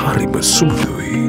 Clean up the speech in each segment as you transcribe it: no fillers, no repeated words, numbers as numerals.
හරිම සුළුයි.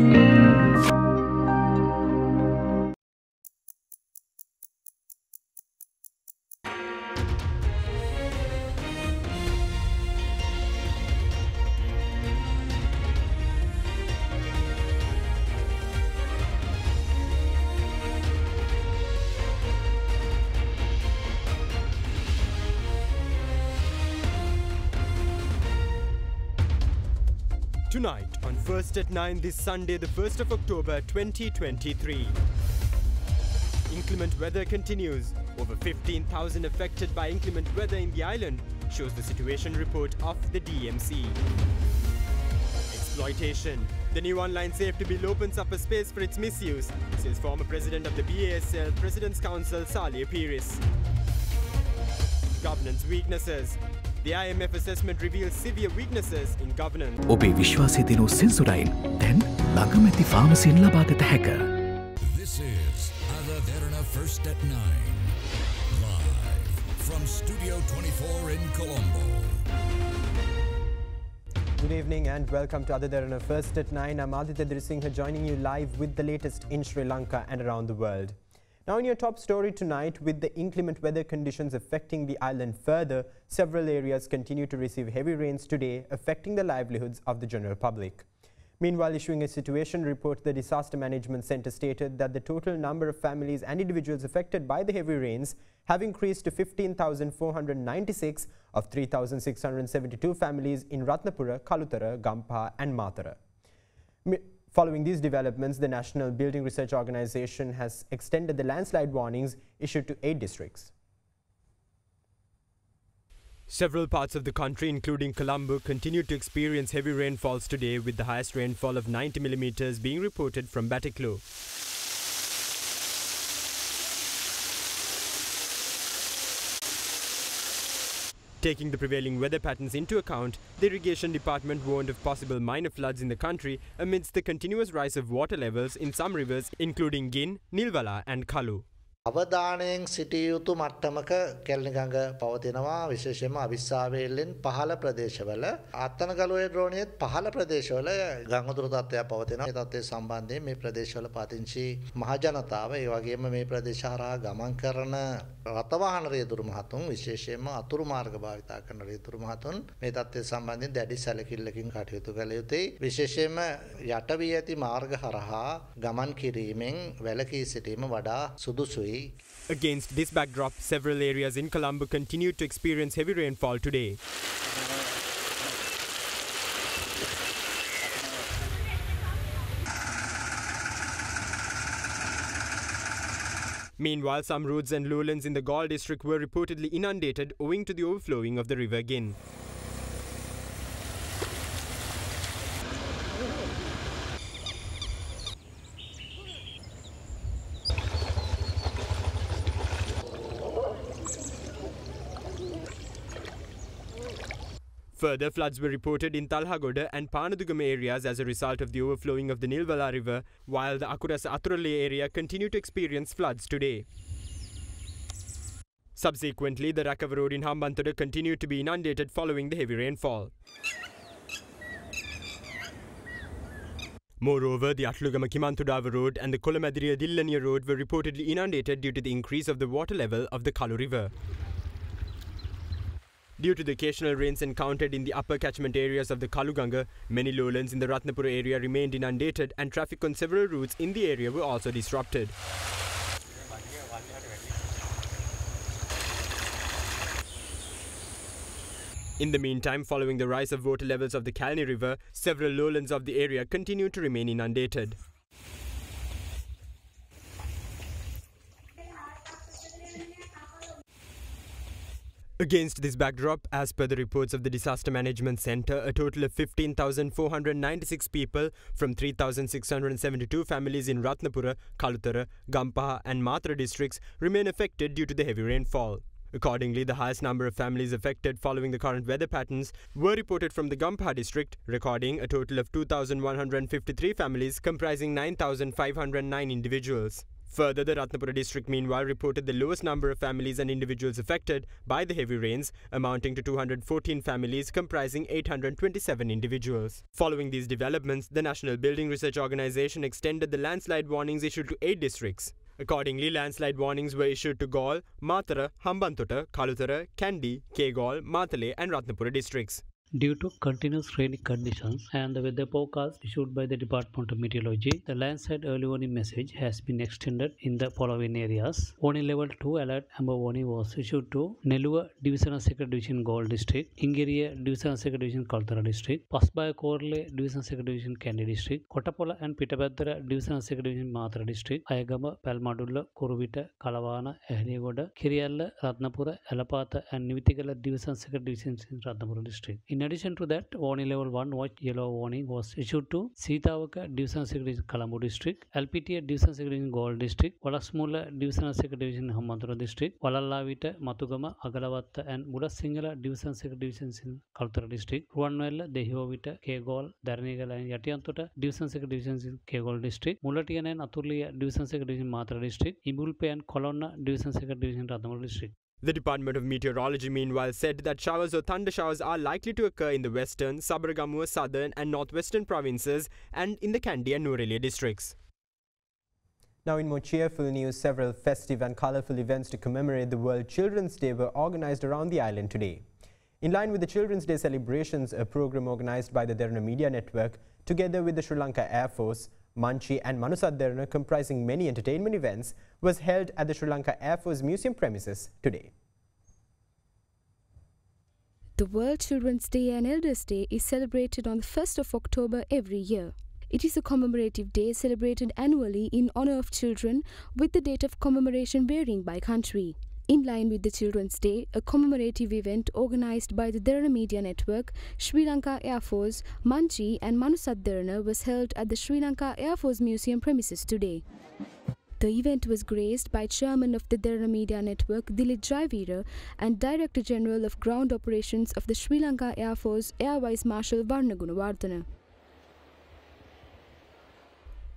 Tonight on First at 9 this Sunday, the 1st of October 2023. Inclement weather continues. Over 15,000 affected by inclement weather in the island, shows the situation report of the DMC. Exploitation. The new online safety bill opens up a space for its misuse, says former president of the BASL President's Council Salih Piris. Governance weaknesses. The IMF assessment reveals severe weaknesses in governance. ඔබේ විශ්වාසය දෙනු සෙන්සුරයින් දැන් ළඟමැති ෆාමසියෙන් ලබාගත හැක. This is AdaDerana First at 9, live from Studio 24 in Colombo. Good evening and welcome to AdaDerana First at 9. I'm Aditya Dirisinghe joining you live with the latest in Sri Lanka and around the world. Now in your top story tonight, with the inclement weather conditions affecting the island further, several areas continue to receive heavy rains today, affecting the livelihoods of the general public. Meanwhile, issuing a situation report, the Disaster Management Centre stated that the total number of families and individuals affected by the heavy rains have increased to 15,496 of 3,672 families in Ratnapura, Kalutara, Gampaha and Matara. Following these developments, the National Building Research Organisation has extended the landslide warnings issued to 8 districts. Several parts of the country, including Colombo, continue to experience heavy rainfalls today, with the highest rainfall of 90 millimeters being reported from Batiklo. Taking the prevailing weather patterns into account, the Irrigation Department warned of possible minor floods in the country amidst the continuous rise of water levels in some rivers, including Gin, Nilvala and Kalu. අවධානයෙන් සිටිය යුතු මට්ටමක කැලණිගඟ පවතිනවා විශේෂයෙන්ම අවිස්සාවේල්ලෙන් පහළ ප්‍රදේශවල අත්තනගලුවේ ද්‍රෝණියෙත් පහළ ප්‍රදේශවල ගංගුදුරු තත්ත්වයක් පවතිනවා. මේ තත්ත්වය සම්බන්ධයෙන් මේ ප්‍රදේශවල පදිංචි මහ ජනතාව ඒ වගේම මේ ප්‍රදේශ හරහා ගමන් කරන රථවාහන රියදුරු මහතුන් විශේෂයෙන්ම අතුරු මාර්ග භාවිතා කරන රියදුරු මහතුන් මේ තත්ත්වය සම්බන්ධයෙන් දැඩි සැලකිල්ලකින් කටයුතු කළ යුතුයි. විශේෂයෙන්ම යට වී ඇති මාර්ග හරහා ගමන් කිරීමෙන් වැළකී සිටීම වඩා සුදුසුයි. Against this backdrop, several areas in Colombo continue to experience heavy rainfall today. Meanwhile, some roads and lowlands in the Gaul district were reportedly inundated owing to the overflowing of the river Gin. Further floods were reported in Talhagoda and Panadugama areas as a result of the overflowing of the Nilvala river, while the Akurasa Aturale area continued to experience floods today. Subsequently, the Rakava road in Hambantota continued to be inundated following the heavy rainfall. Moreover, the Atlugama Kimantudava road and the Kolamadiriya Dillaniya road were reportedly inundated due to the increase of the water level of the Kalu river. Due to the occasional rains encountered in the upper catchment areas of the Kaluganga, many lowlands in the Ratnapura area remained inundated and traffic on several routes in the area were also disrupted. In the meantime, following the rise of water levels of the Kalni River, several lowlands of the area continue to remain inundated. Against this backdrop, as per the reports of the Disaster Management Centre, a total of 15,496 people from 3,672 families in Ratnapura, Kalutara, Gampaha and Matra districts remain affected due to the heavy rainfall. Accordingly, the highest number of families affected following the current weather patterns were reported from the Gampaha district, recording a total of 2,153 families comprising 9,509 individuals. Further, the Ratnapura district meanwhile reported the lowest number of families and individuals affected by the heavy rains, amounting to 214 families comprising 827 individuals. Following these developments, the National Building Research Organisation extended the landslide warnings issued to 8 districts. Accordingly, landslide warnings were issued to Galle, Matara, Hambantota, Kalutara, Kandy, Kegalle, Matale and Ratnapura districts. Due to continuous rainy conditions and the weather forecast issued by the Department of Meteorology, the landslide early warning message has been extended in the following areas. Warning level 2 alert amber warning was issued to Neluwa Divisional Secretary Division Galle District, Ingeriya Divisional Secretary Division Kalutara District, Pasbaya Korle Divisional Secretary Division Kandy District, Kottapola and Pitapathara Divisional Secretary Division Matara District, Ayagama, Palmadulla, Kuruvita, Kalawana, Ehligoda, Kiriyalla, Ratnapura, Alapatha and Nivithigala Divisional Secretary Division in Ratnapura District. In addition to that, warning level 1 watch yellow warning was issued to Sitavaka Divisional Secretary in Colombo District, LPTA Divisional Secretary in Galle District, Walasmula Divisional Secretary in Hambantota District, Walallavita, Matugama, Agalavatta and Budasingala Divisional Secretary in Kalutara District, Ruanwella, Dehiovita, Kegalle, Darnegala and Yatiantota Divisional Secretary in Kegalle District, Mulatian and Atulia Divisional Secretary in Matara District, Imbulpe and Colonna Divisional Secretary in Ratnapura District. The Department of Meteorology meanwhile said that showers or thunder showers are likely to occur in the western, Sabaragamuwa, southern and northwestern provinces and in the Kandy and Nuwara districts. Now in more cheerful news, several festive and colourful events to commemorate the World Children's Day were organised around the island today. In line with the Children's Day celebrations, a programme organised by the Derana Media Network together with the Sri Lanka Air Force, Manchi and AdaDerana, comprising many entertainment events, was held at the Sri Lanka Air Force Museum premises today. The World Children's Day and Elders' Day is celebrated on the 1st of October every year. It is a commemorative day celebrated annually in honour of children, with the date of commemoration varying by country. In line with the Children's Day, a commemorative event organised by the Derana Media Network, Sri Lanka Air Force, Manchi and AdaDerana was held at the Sri Lanka Air Force Museum premises today. The event was graced by Chairman of the Derana Media Network, Dilip Jayveera, and Director General of Ground Operations of the Sri Lanka Air Force, Air Vice Marshal Varnagunawardena.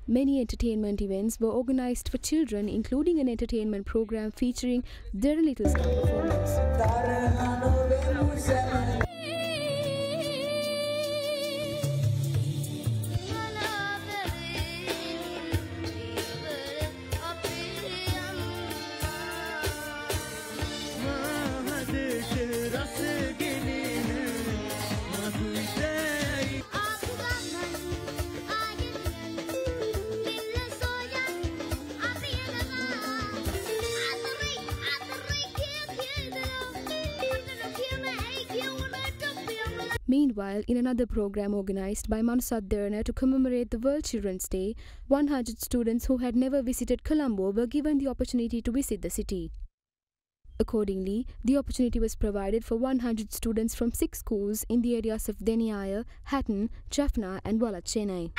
Many entertainment events were organised for children, including an entertainment program featuring their Little Star performance. Meanwhile, in another program organised by AdaDerana to commemorate the World Children's Day, 100 students who had never visited Colombo were given the opportunity to visit the city. Accordingly, the opportunity was provided for 100 students from 6 schools in the areas of Deniaya, Hatton, Jaffna and Walla, Chennai.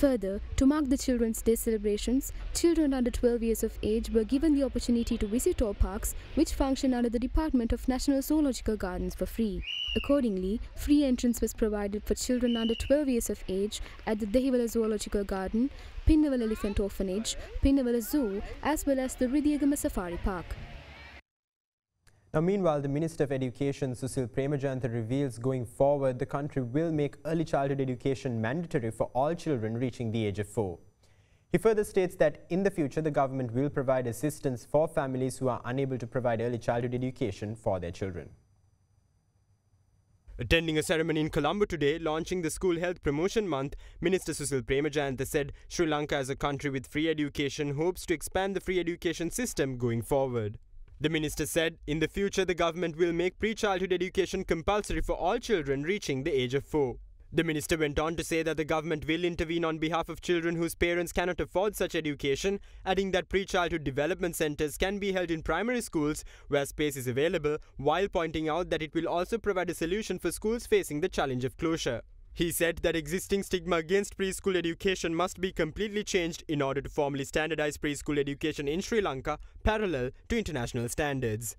Further, to mark the Children's Day celebrations, children under 12 years of age were given the opportunity to visit all parks which function under the Department of National Zoological Gardens for free. Accordingly, free entrance was provided for children under 12 years of age at the Dehiwala Zoological Garden, Pinnawala Elephant Orphanage, Pinnawala Zoo, as well as the Ridiyagama Safari Park. Now, meanwhile, the Minister of Education, Susil Premajayantha, reveals going forward the country will make early childhood education mandatory for all children reaching the age of 4. He further states that in the future, the government will provide assistance for families who are unable to provide early childhood education for their children. Attending a ceremony in Colombo today, launching the School Health Promotion Month, Minister Susil Premajayantha said Sri Lanka as a country with free education hopes to expand the free education system going forward. The minister said, in the future the government will make pre-childhood education compulsory for all children reaching the age of 4. The minister went on to say that the government will intervene on behalf of children whose parents cannot afford such education, adding that pre-childhood development centres can be held in primary schools where space is available, while pointing out that it will also provide a solution for schools facing the challenge of closure. He said that existing stigma against preschool education must be completely changed in order to formally standardize preschool education in Sri Lanka parallel to international standards.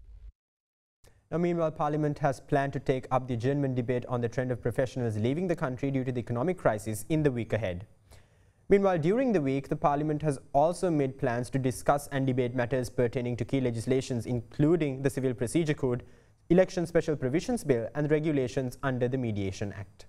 Now, meanwhile, Parliament has planned to take up the adjournment debate on the trend of professionals leaving the country due to the economic crisis in the week ahead. Meanwhile, during the week, the Parliament has also made plans to discuss and debate matters pertaining to key legislations, including the Civil Procedure Code, Election Special Provisions Bill and regulations under the Mediation Act.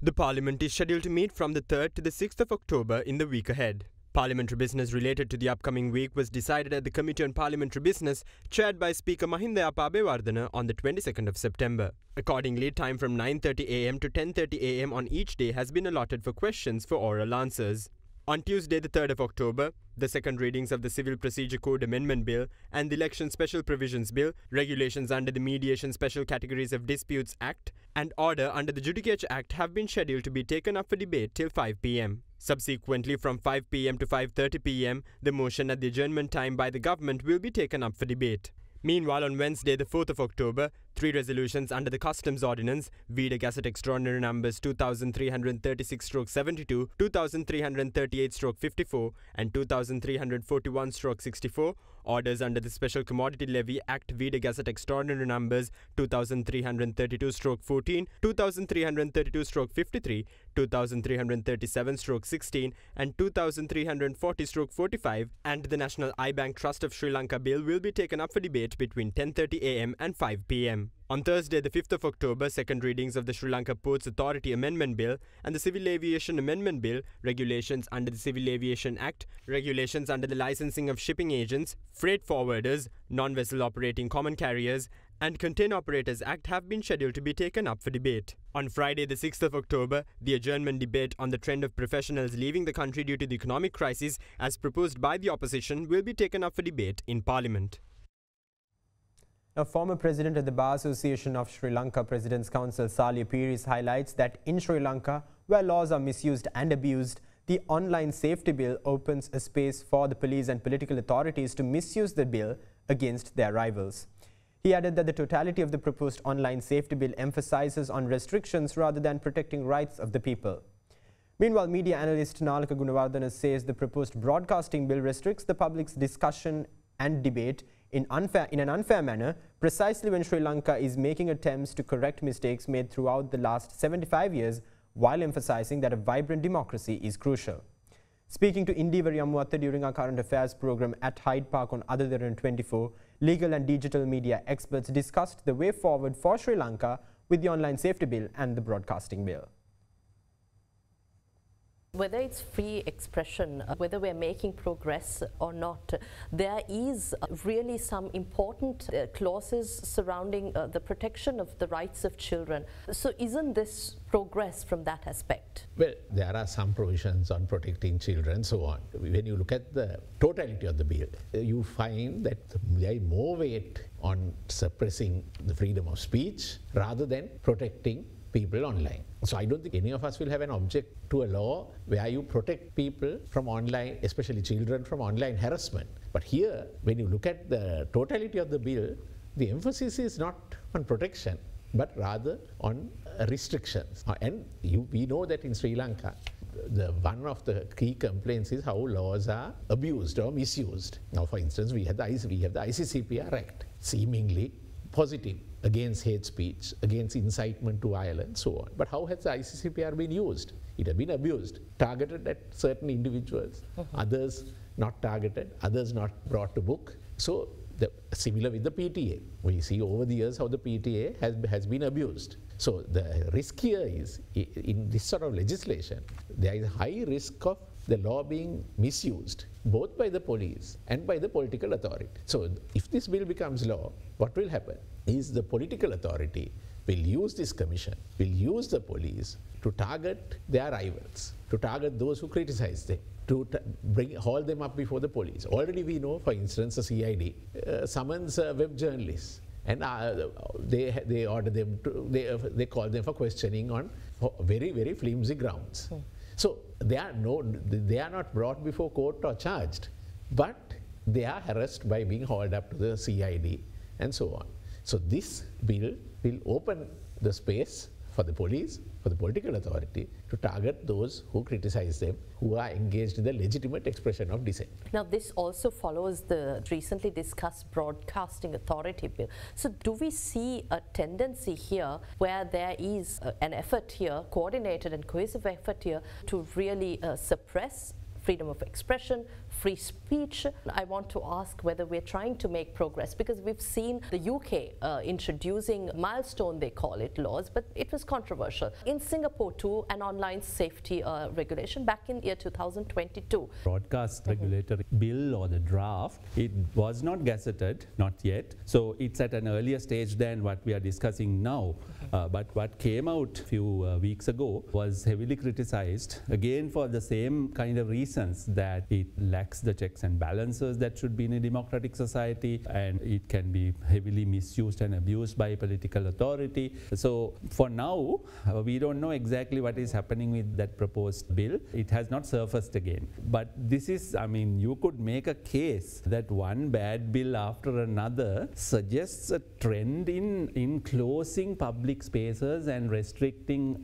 The Parliament is scheduled to meet from the 3rd to the 6th of October in the week ahead. Parliamentary business related to the upcoming week was decided at the Committee on Parliamentary Business, chaired by Speaker Mahinda Apabewardena on the 22nd of September. Accordingly, time from 9:30 am to 10:30 am on each day has been allotted for questions for oral answers. On Tuesday, the 3rd of October, the second readings of the Civil Procedure Code Amendment Bill and the Election Special Provisions Bill, regulations under the Mediation Special Categories of Disputes Act, and order under the Judicature Act have been scheduled to be taken up for debate till 5 pm. Subsequently, from 5 pm to 5:30 pm, the motion at the adjournment time by the government will be taken up for debate. Meanwhile, on Wednesday, the 4th of October, 3 resolutions under the Customs Ordinance, Vida Gazette Extraordinary Numbers 2336/72, 2338/54 and 2341/64, orders under the Special Commodity Levy Act Vida Gazette Extraordinary Numbers 2332/14, 2332/53, 2337/16 and 2340/45 and the National Eye Bank Trust of Sri Lanka Bill will be taken up for debate between 10:30 am and 5 pm. On Thursday, the 5th of October, second readings of the Sri Lanka Ports Authority Amendment Bill and the Civil Aviation Amendment Bill, regulations under the Civil Aviation Act, regulations under the licensing of shipping agents, freight forwarders, non-vessel operating common carriers, and Container Operators Act have been scheduled to be taken up for debate. On Friday, the 6th of October, the adjournment debate on the trend of professionals leaving the country due to the economic crisis, as proposed by the opposition, will be taken up for debate in Parliament. Now, former president of the Bar Association of Sri Lanka President's Council, Salia Piris, highlights that in Sri Lanka, where laws are misused and abused, the online safety bill opens a space for the police and political authorities to misuse the bill against their rivals. He added that the totality of the proposed online safety bill emphasizes on restrictions rather than protecting rights of the people. Meanwhile, media analyst Nalaka Gunawardena says the proposed broadcasting bill restricts the public's discussion and debate in an unfair manner, precisely when Sri Lanka is making attempts to correct mistakes made throughout the last 75 years, while emphasizing that a vibrant democracy is crucial. Speaking to Indivari Amuwatta during our current affairs program at Hyde Park on AdaDerana 24, legal and digital media experts discussed the way forward for Sri Lanka with the online safety bill and the broadcasting bill. Whether it's free expression, whether we're making progress or not, there is really some important clauses surrounding the protection of the rights of children. So isn't this progress from that aspect? Well, there are some provisions on protecting children and so on. When you look at the totality of the bill, you find that there is more weight on suppressing the freedom of speech rather than protecting people online. So I don't think any of us will have an object to a law where you protect people from online, especially children, from online harassment. But here, when you look at the totality of the bill, the emphasis is not on protection, but rather on restrictions. And we know that in Sri Lanka, one of the key complaints is how laws are abused or misused. Now, for instance, we have the ICCPR Act, seemingly positive against hate speech, against incitement to violence, so on. But how has the ICCPR been used? It has been abused, targeted at certain individuals, others not targeted, others not brought to book. So similar with the PTA. We see over the years how the PTA has been abused. So the risk here is, in this sort of legislation, there is a high risk of the law being misused, both by the police and by the political authority. So if this bill becomes law, what will happen is the political authority will use this commission, will use the police to target their rivals, to target those who criticize them, to haul them up before the police. Already we know, for instance, the CID summons web journalists, and they order them to, they call them for questioning on very, very flimsy grounds. So they are not brought before court or charged, but they are harassed by being hauled up to the CID and so on. So this bill will open the space for the police, for the political authority to target those who criticize them, who are engaged in the legitimate expression of dissent. Now, this also follows the recently discussed Broadcasting Authority Bill. So, do we see a tendency here where there is an effort here, coordinated and cohesive effort here, to really suppress freedom of expression, free speech? I want to ask whether we're trying to make progress, because we've seen the UK introducing milestone, they call it, laws, but it was controversial. In Singapore too, an online safety regulation back in year 2022. Broadcast regulatory bill or the draft, it was not gazetted, not yet. So it's at an earlier stage than what we are discussing now. But what came out a few weeks ago was heavily criticized, again for the same kind of reasons, that it lacks the checks and balances that should be in a democratic society, and it can be heavily misused and abused by political authority. So for now, we don't know exactly what is happening with that proposed bill. It has not surfaced again. But this is, I mean, you could make a case that one bad bill after another suggests a trend in closing public spaces and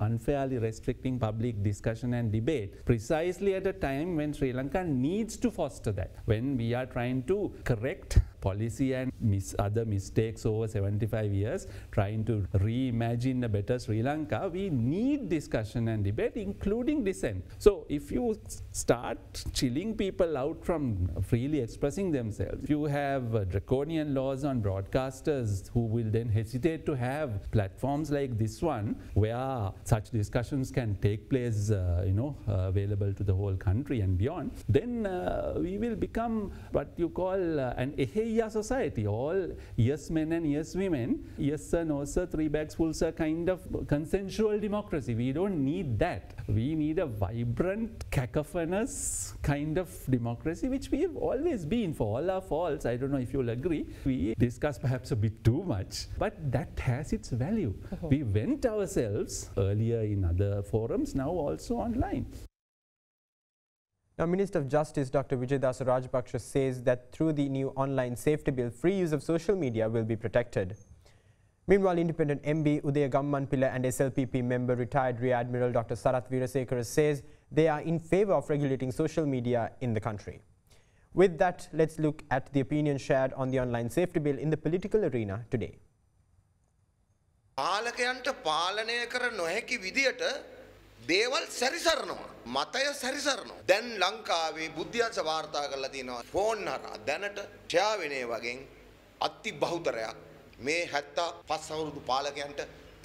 unfairly restricting public discussion and debate, precisely at a time when Sri Lanka needs to foster that. When we are trying to correct policy and other mistakes over 75 years, trying to reimagine a better Sri Lanka, we need discussion and debate, including dissent. So if you start chilling people out from freely expressing themselves, you have draconian laws on broadcasters who will then hesitate to have platforms like this one where such discussions can take place, available to the whole country and beyond, then we will become what you call an eheya society. All yes men and yes women, yes sir, no sir, 3 bags full sir kind of consensual democracy. We don't need that. We need a vibrant, cacophonous kind of democracy, which we have always been, for all our faults. I don't know if you'll agree. We discuss perhaps a bit too much, but that has its value. We vent ourselves earlier in other forums, now also online. Now, Minister of Justice Dr. Wijayadasa Rajapaksa says that through the new online safety bill, free use of social media will be protected. Meanwhile, independent MB Udaya Gammanpilla and SLPP member retired Rear Admiral Dr. Sarath Weerasekara says they are in favour of regulating social media in the country. With that, let's look at the opinion shared on the online safety bill in the political arena today. පාලකයන්ට පාලනය කර නොහැකි විදියට දේවල් සැරිසරනවා මතය සැරිසරනවා දැන් ලංකාවේ බුද්ධියංශ වාර්තා කරලා තියෙනවා ෆෝන් හරහා දැනට ෂෙයා වෙනේ වගේ අති බහුතරයක් මේ 75 අවුරුදු පාලකයන්ට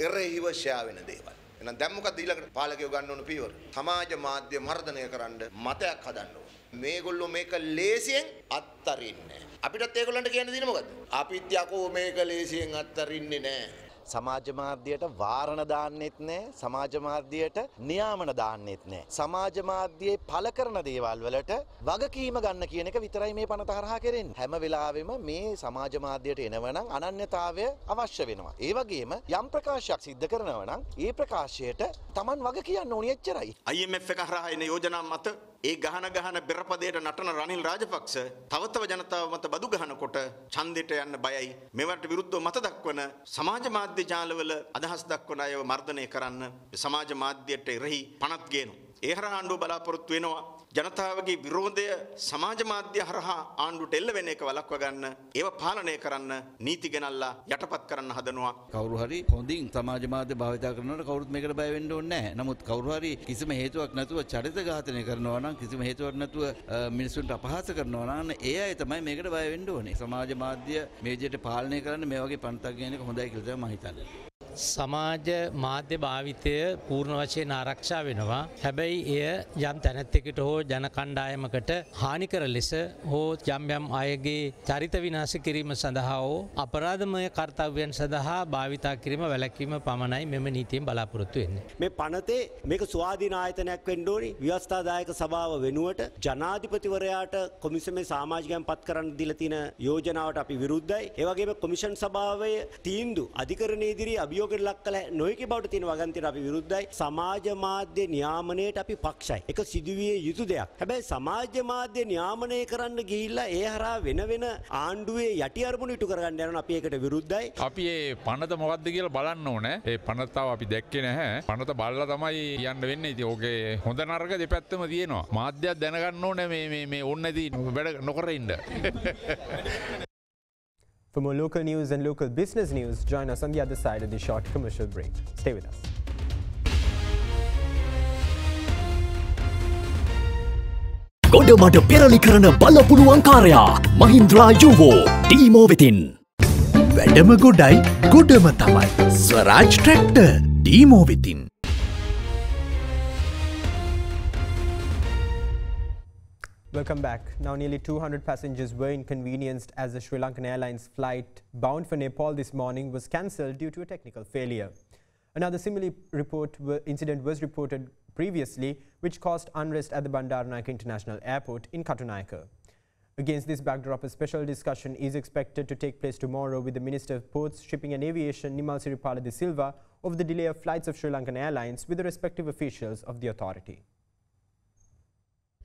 එරෙහිව ෂෙයා වෙන දේවල් එහෙනම් දැන් මොකද ඊළඟට පාලකයෝ ගන්න ඕන පියවර සමාජ මාධ්‍ය මර්ධනය කරන්න මතයක් හදන්න ඕන මේගොල්ලෝ මේක ලේසියෙන් අත්තරින්නේ අපිටත් ඒගොල්ලන්ට කියන්න දින මොකද්ද අපිත් යකෝ මේක ලේසියෙන් අත්තරින්නේ නැහැ සමාජ මාධ්‍යයට වාරණ දාන්නෙත් නැහැ සමාජ මාධ්‍යයට නියාමන දාන්නෙත් නැහැ සමාජ මාධ්‍යයේ පළ කරන දේවල් වලට වගකීම ගන්න කියන එක විතරයි මේ පනත හරහා කරන්නේ හැම වෙලාවෙම මේ සමාජ මාධ්‍යයට එනවනම් අනන්‍යතාවය අවශ්‍ය වෙනවා ඒ වගේම යම් ප්‍රකාශයක් සිද්ධ කරනවා නම් ඒ ප්‍රකාශයට Taman වග කියන්න ඕනි එච්චරයි IMF එක හරහා එන යෝජනා මත ඒ ගහන බෙරපදයට නටන රනිල් රාජපක්ෂ තව ජනතාව මත බදු ගහනකොට ඡන්දෙට යන්න බයයි මේවට විරුද්ධව මත දක්වන සමාජ මාධ්‍ය ජාලවල අදහස් දක්වන අයව මර්ධනය කරන්න සමාජ මාධ්‍යයට එරෙහි පනත් ගේනවා ඒ හරහා ආණ්ඩුව බලාපොරොත්තු වෙනවා ජනතාවගේ විරෝධය සමාජ මාධ්‍ය හරහා ආණ්ඩුවට එල්ල වෙන එක වළක්වා ගන්න ඒව පාලනය කරන්න නීති ගෙනල්ලා යටපත් කරන්න හදනවා කවුරු හරි හොඳින් සමාජ මාධ්‍ය භාවිත කරනකොට කවුරුත් මේකට බය වෙන්න ඕනේ නැහැ නමුත් කවුරු හරි කිසිම හේතුවක් නැතුව චරිත ඝාතනය කරනවා නම් කිසිම හේතුවක් නැතුව මිනිසුන්ට අපහාස කරනවා නම් ඒ අය තමයි මේකට බය වෙන්න ඕනේ සමාජ මාධ්‍ය මේ විදිහට පාලනය කරන්න මේ වගේ පන්තක් ගන්න එක හොඳයි කියලා තමයි මම හිතන්නේ සමාජ මාධ්‍ය භාවිතය පූර්ණ වශයෙන් ආරක්ෂා වෙනවා. හැබැයි එය යම් තැනැත්තෙකුට හෝ ජන කණ්ඩායමකට හානිකර ලෙස හෝ යම් අයගේ චරිත විනාශ කිරීම සඳහා හෝ අපරාධමය කර්තව්‍යයන් සඳහා භාවිතා කිරීම වැළැක්වීම පමණයි මෙම නීතියෙන් බලාපොරොත්තු වෙන්නේ. මේ පනතේ මේක ස්වාධීන ආයතනයක් වෙන්න ඕනි. ව්‍යවස්ථාදායක සභාව වෙනුවට ජනාධිපතිවරයාට කොමිසමේ සමාජිකයන් පත් කරන්න දීලා තියෙන යෝජනාවට අපි විරුද්ධයි. ඒ වගේම කොමිෂන් සභාවේ තීන්දුව අධිකරණයේ ඉදිරියේ අභියෝගයට ලක් කළ නොහැකි බවට තියෙන වගන්තියට අපි විරුද්ධයි. සමාජ මාධ්‍ය නියාමනයට අපි පක්ෂයි. ඒක සිදුවිය යුතු දෙයක්. හැබැයි සමාජ මාධ්‍ය නියාමනය කරන්න ගිහිල්ලා ඒ හරහා වෙන ආණ්ඩුවේ යටි අරමුණු ඉටු කරගන්න යනවා. අපි ඒකට විරුද්ධයි. අපි මේ පනත මොකද්ද කියලා බලන්න ඕනේ. ඒ පනතාව අපි දැක්කේ නැහැ. පනත බලලා තමයි යන්න වෙන්නේ. ඉතින් ඕකේ හොඳ නරක දෙපැත්තම තියෙනවා. මාධ්‍යයක් දැනගන්න ඕනේ මේ ඕන නැති වැඩ නොකර ඉන්න. For more local news and local business news, join us on the other side of the short commercial break. Stay with us. ගොඩමඩ පෙරලි කරන බලපුළුවන් කාරයා මහින්ද්‍රා යුවෝ ඩීමෝ වෙතින්. වැඩම ගොඩයි ගොඩම තමයි ස්වරාජ් ට්‍රැක්ටර් ඩීමෝ වෙතින්. Welcome back. Now nearly 200 passengers were inconvenienced as the Sri Lankan Airlines flight bound for Nepal this morning was cancelled due to a technical failure. Another similar incident was reported previously, which caused unrest at the Bandaranaike International Airport in Katunayake. Against this backdrop, a special discussion is expected to take place tomorrow with the Minister of Ports, Shipping and Aviation, Nimal Siripala de Silva, over the delay of flights of Sri Lankan Airlines with the respective officials of the authority.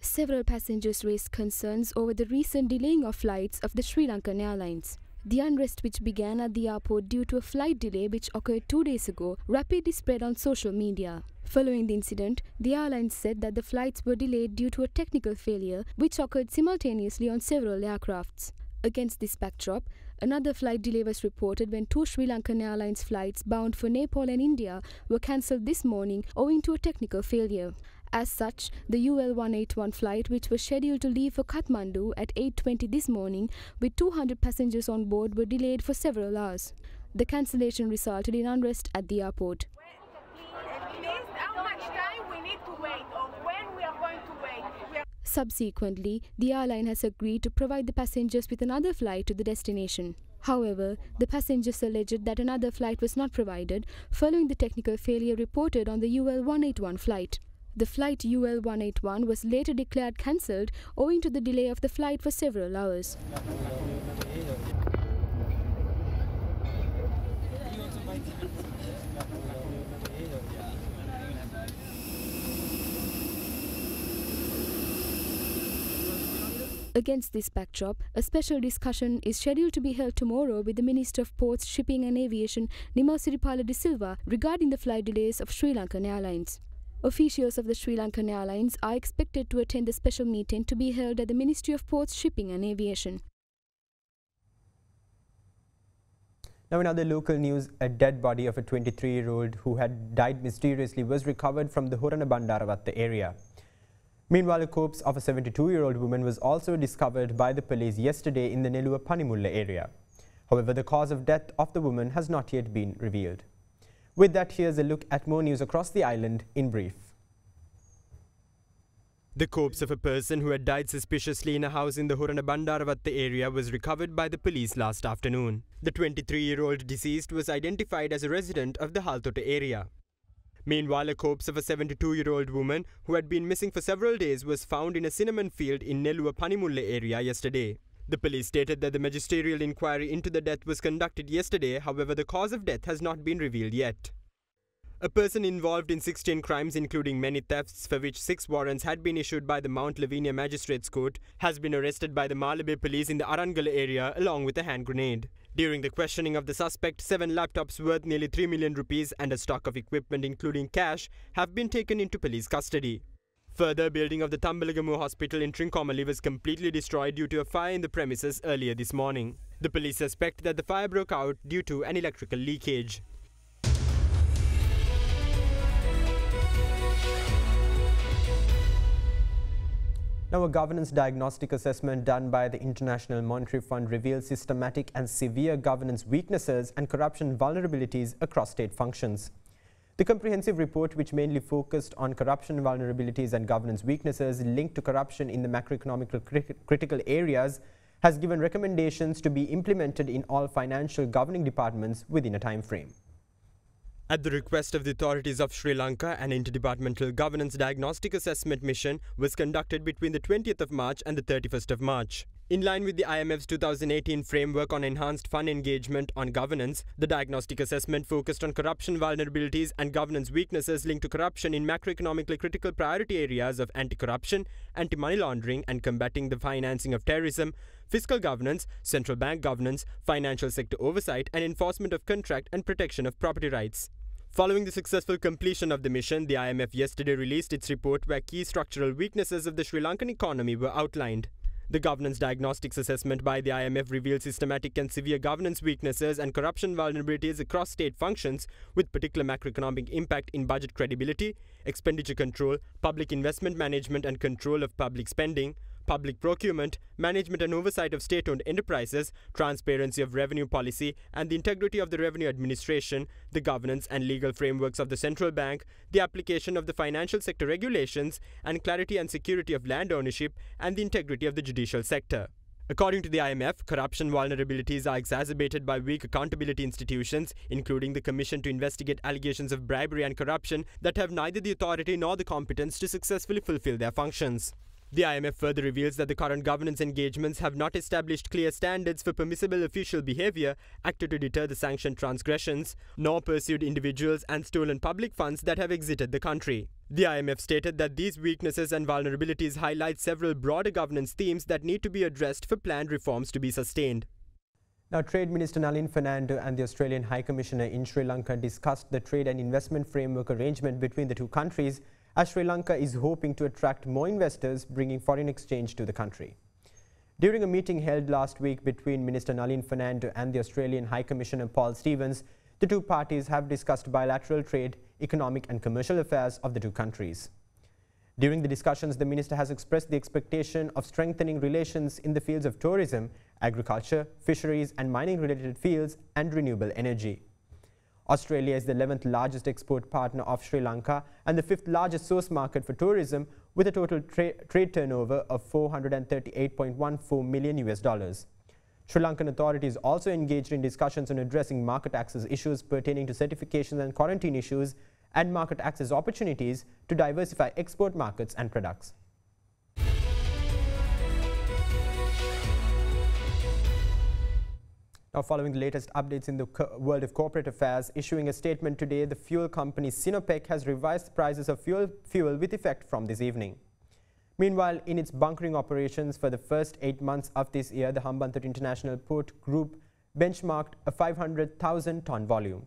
Several passengers raised concerns over the recent delaying of flights of the Sri Lankan Airlines. The unrest, which began at the airport due to a flight delay which occurred 2 days ago, rapidly spread on social media. Following the incident, the airline said that the flights were delayed due to a technical failure which occurred simultaneously on several aircrafts. Against this backdrop, another flight delay was reported when 2 Sri Lankan Airlines flights bound for Nepal and India were cancelled this morning owing to a technical failure. As such, the UL-181 flight, which was scheduled to leave for Kathmandu at 8:20 this morning with 200 passengers on board, were delayed for several hours. The cancellation resulted in unrest at the airport. How much time we need to wait, or when we are going to wait? Subsequently, the airline has agreed to provide the passengers with another flight to the destination. However, the passengers alleged that another flight was not provided following the technical failure reported on the UL-181 flight. The flight UL-181 was later declared cancelled owing to the delay of the flight for several hours. Against this backdrop, a special discussion is scheduled to be held tomorrow with the Minister of Ports, Shipping and Aviation, Nimal Siripala de Silva, regarding the flight delays of Sri Lankan Airlines. Officials of the Sri Lankan Airlines are expected to attend the special meeting to be held at the Ministry of Ports, Shipping and Aviation. Now in other local news, a dead body of a 23-year-old who had died mysteriously was recovered from the Horana Bandaravatta area. Meanwhile, a corpse of a 72-year-old woman was also discovered by the police yesterday in the Nelluwa Panimulla area. However, the cause of death of the woman has not yet been revealed. With that, here's a look at more news across the island in brief. The corpse of a person who had died suspiciously in a house in the Horana Bandaravatta area was recovered by the police last afternoon. The 23-year-old deceased was identified as a resident of the Haltota area. Meanwhile, a corpse of a 72-year-old woman who had been missing for several days was found in a cinnamon field in Nelluwa Panimulla area yesterday. The police stated that the magisterial inquiry into the death was conducted yesterday, however the cause of death has not been revealed yet. A person involved in 16 crimes including many thefts for which 6 warrants had been issued by the Mount Lavinia Magistrates Court has been arrested by the Malabe police in the Arangala area along with a hand grenade. During the questioning of the suspect, 7 laptops worth nearly 3 million rupees and a stock of equipment including cash have been taken into police custody. Further, building of the Tambalagamu Hospital in Trincomalee was completely destroyed due to a fire in the premises earlier this morning. The police suspect that the fire broke out due to an electrical leakage. Now, a governance diagnostic assessment done by the International Monetary Fund reveals systematic and severe governance weaknesses and corruption vulnerabilities across state functions. The comprehensive report, which mainly focused on corruption vulnerabilities and governance weaknesses linked to corruption in the macroeconomic critical areas, has given recommendations to be implemented in all financial governing departments within a time frame. At the request of the authorities of Sri Lanka, an interdepartmental governance diagnostic assessment mission was conducted between the 20th of March and the 31st of March. In line with the IMF's 2018 framework on enhanced fund engagement on governance, the diagnostic assessment focused on corruption vulnerabilities and governance weaknesses linked to corruption in macroeconomically critical priority areas of anti-corruption, anti-money laundering and combating the financing of terrorism, fiscal governance, central bank governance, financial sector oversight and enforcement of contract and protection of property rights. Following the successful completion of the mission, the IMF yesterday released its report where key structural weaknesses of the Sri Lankan economy were outlined. The governance diagnostics assessment by the IMF revealed systematic and severe governance weaknesses and corruption vulnerabilities across state functions, with particular macroeconomic impact in budget credibility, expenditure control, public investment management and control of public spending, public procurement, management and oversight of state-owned enterprises, transparency of revenue policy and the integrity of the revenue administration, the governance and legal frameworks of the central bank, the application of the financial sector regulations, and clarity and security of land ownership and the integrity of the judicial sector. According to the IMF, corruption vulnerabilities are exacerbated by weak accountability institutions, including the Commission to investigate allegations of bribery and corruption that have neither the authority nor the competence to successfully fulfill their functions. The IMF further reveals that the current governance engagements have not established clear standards for permissible official behavior, acted to deter the sanctioned transgressions, nor pursued individuals and stolen public funds that have exited the country. The IMF stated that these weaknesses and vulnerabilities highlight several broader governance themes that need to be addressed for planned reforms to be sustained. Now, Trade Minister Nalin Fernando and the Australian High Commissioner in Sri Lanka discussed the trade and investment framework arrangement between the two countries, as Sri Lanka is hoping to attract more investors, bringing foreign exchange to the country. During a meeting held last week between Minister Nalin Fernando and the Australian High Commissioner Paul Stevens, the two parties have discussed bilateral trade, economic and commercial affairs of the two countries. During the discussions, the minister has expressed the expectation of strengthening relations in the fields of tourism, agriculture, fisheries and mining-related fields and renewable energy. Australia is the 11th largest export partner of Sri Lanka and the 5th largest source market for tourism, with a total trade turnover of $438.14 million. Sri Lankan authorities also engaged in discussions on addressing market access issues pertaining to certifications and quarantine issues and market access opportunities to diversify export markets and products. Now, following the latest updates in the world of corporate affairs, issuing a statement today, the fuel company Sinopec has revised the prices of fuel with effect from this evening. Meanwhile, in its bunkering operations for the first 8 months of this year, the Hambantota International Port Group benchmarked a 500,000-ton volume.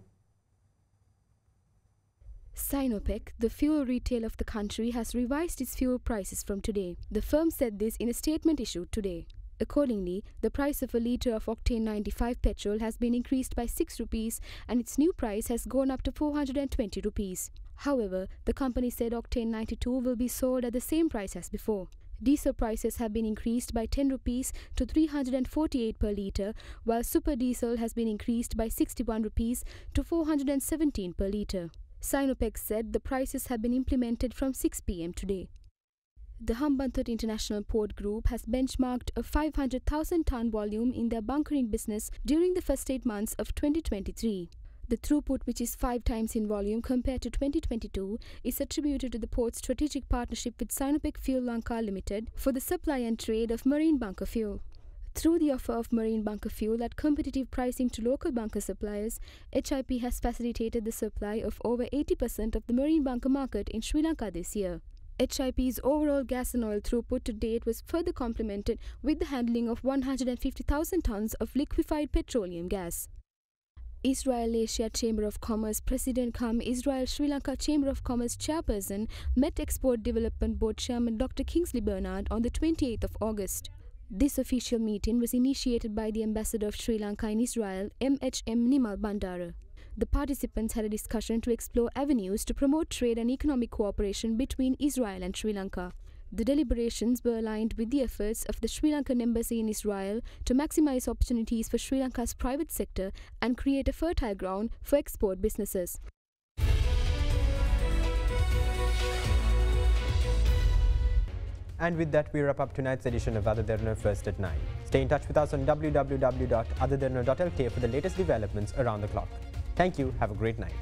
Sinopec, the fuel retailer of the country, has revised its fuel prices from today. The firm said this in a statement issued today. Accordingly, the price of a litre of octane 95 petrol has been increased by 6 rupees and its new price has gone up to 420 rupees. However, the company said octane 92 will be sold at the same price as before. Diesel prices have been increased by 10 rupees to 348 per litre, while super diesel has been increased by 61 rupees to 417 per litre. Sinopec said the prices have been implemented from 6 p.m. today. The Hambantota International Port Group has benchmarked a 500,000-ton volume in their bunkering business during the first 8 months of 2023. The throughput, which is 5 times in volume compared to 2022, is attributed to the port's strategic partnership with Sinopec Fuel Lanka Limited for the supply and trade of marine bunker fuel. Through the offer of marine bunker fuel at competitive pricing to local bunker suppliers, HIP has facilitated the supply of over 80% of the marine bunker market in Sri Lanka this year. HIP's overall gas and oil throughput to date was further complemented with the handling of 150,000 tons of liquefied petroleum gas. Israel Asia Chamber of Commerce President cum Israel Sri Lanka Chamber of Commerce Chairperson met Export Development Board Chairman Dr. Kingsley Bernard on the 28th of August. This official meeting was initiated by the Ambassador of Sri Lanka in Israel, MHM Nimal Bandara. The participants had a discussion to explore avenues to promote trade and economic cooperation between Israel and Sri Lanka. The deliberations were aligned with the efforts of the Sri Lankan Embassy in Israel to maximize opportunities for Sri Lanka's private sector and create a fertile ground for export businesses. And with that, we wrap up tonight's edition of AdaDerana First at 9. Stay in touch with us on www.adaderana.lk for the latest developments around the clock. Thank you. Have a great night.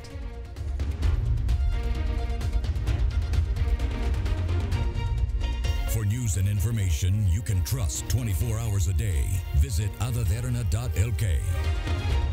For news News and information you can trust 24 hours a day. Visit AdaDerana.lk.